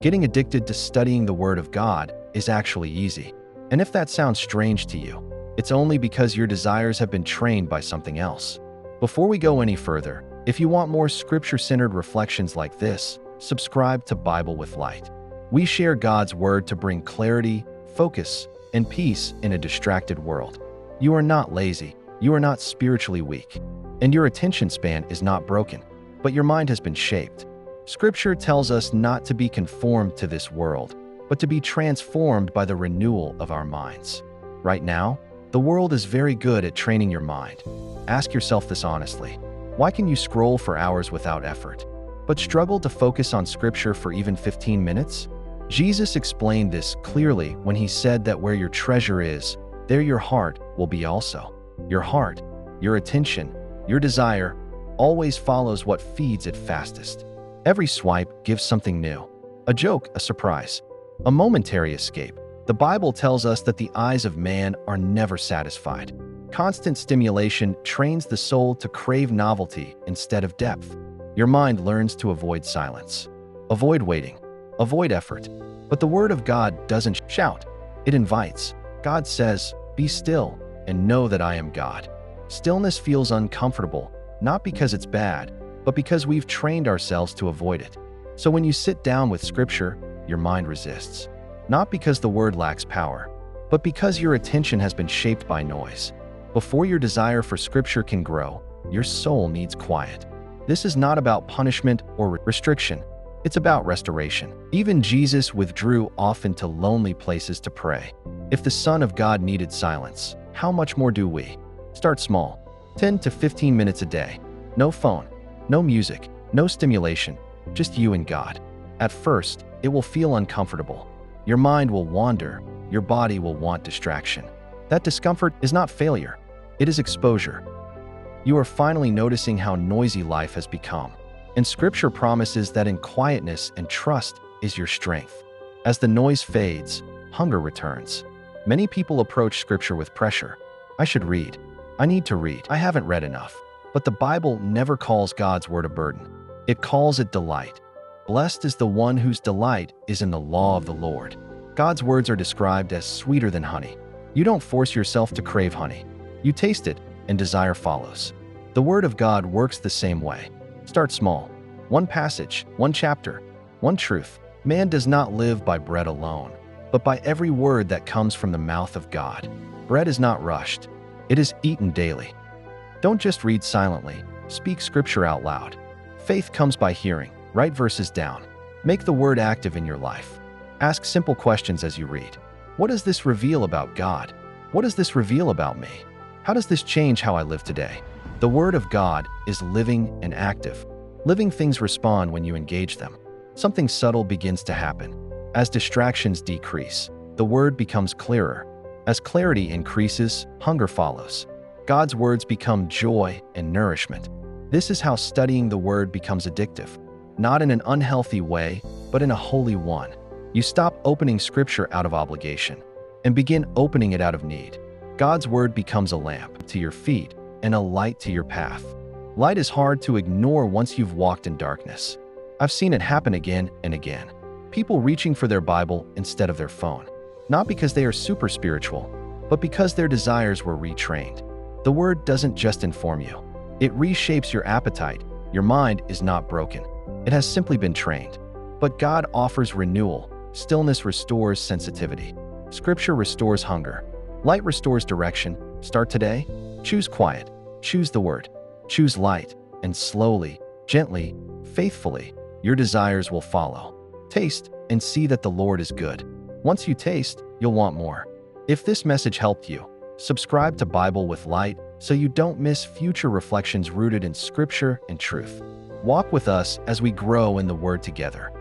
Getting addicted to studying the Word of God is actually easy. And if that sounds strange to you, it's only because your desires have been trained by something else. Before we go any further, if you want more scripture-centered reflections like this, subscribe to Bible with Light. We share God's Word to bring clarity, focus, and peace in a distracted world. You are not lazy, you are not spiritually weak, and your attention span is not broken, but your mind has been shaped. Scripture tells us not to be conformed to this world, but to be transformed by the renewal of our minds. Right now, the world is very good at training your mind. Ask yourself this honestly. Why can you scroll for hours without effort, but struggle to focus on Scripture for even 15 minutes? Jesus explained this clearly when he said that where your treasure is, there your heart will be also. Your heart, your attention, your desire, always follows what feeds it fastest. Every swipe gives something new. A joke, a surprise, a momentary escape. The Bible tells us that the eyes of man are never satisfied. Constant stimulation trains the soul to crave novelty instead of depth. Your mind learns to avoid silence, avoid waiting, avoid effort. But the Word of God doesn't shout, it invites. God says, "Be still and know that I am God." Stillness feels uncomfortable, not because it's bad, but because we've trained ourselves to avoid it. So when you sit down with Scripture, your mind resists. Not because the Word lacks power, but because your attention has been shaped by noise. Before your desire for Scripture can grow, your soul needs quiet. This is not about punishment or restriction. It's about restoration. Even Jesus withdrew often to lonely places to pray. If the Son of God needed silence, how much more do we? Start small. 10 to 15 minutes a day. No phone, no music, no stimulation, just you and God. At first, it will feel uncomfortable. Your mind will wander, your body will want distraction. That discomfort is not failure, it is exposure. You are finally noticing how noisy life has become. And Scripture promises that in quietness and trust is your strength. As the noise fades, hunger returns. Many people approach Scripture with pressure. I should read. I need to read. I haven't read enough. But the Bible never calls God's Word a burden. It calls it delight. Blessed is the one whose delight is in the law of the Lord. God's words are described as sweeter than honey. You don't force yourself to crave honey. You taste it, and desire follows. The Word of God works the same way. Start small. One passage, one chapter, one truth. Man does not live by bread alone, but by every word that comes from the mouth of God. Bread is not rushed. It is eaten daily. Don't just read silently. Speak Scripture out loud. Faith comes by hearing. Write verses down. Make the Word active in your life. Ask simple questions as you read. What does this reveal about God? What does this reveal about me? How does this change how I live today? The Word of God is living and active. Living things respond when you engage them. Something subtle begins to happen. As distractions decrease, the Word becomes clearer. As clarity increases, hunger follows. God's words become joy and nourishment. This is how studying the Word becomes addictive. Not in an unhealthy way, but in a holy one. You stop opening Scripture out of obligation and begin opening it out of need. God's Word becomes a lamp to your feet and a light to your path. Light is hard to ignore once you've walked in darkness. I've seen it happen again and again. People reaching for their Bible instead of their phone. Not because they are super spiritual, but because their desires were retrained. The Word doesn't just inform you. It reshapes your appetite. Your mind is not broken. It has simply been trained. But God offers renewal. Stillness restores sensitivity. Scripture restores hunger. Light restores direction. Start today. Choose quiet. Choose the Word. Choose light. And slowly, gently, faithfully, your desires will follow. Taste and see that the Lord is good. Once you taste, you'll want more. If this message helped you, subscribe to Bible with Light so you don't miss future reflections rooted in Scripture and truth. Walk with us as we grow in the Word together.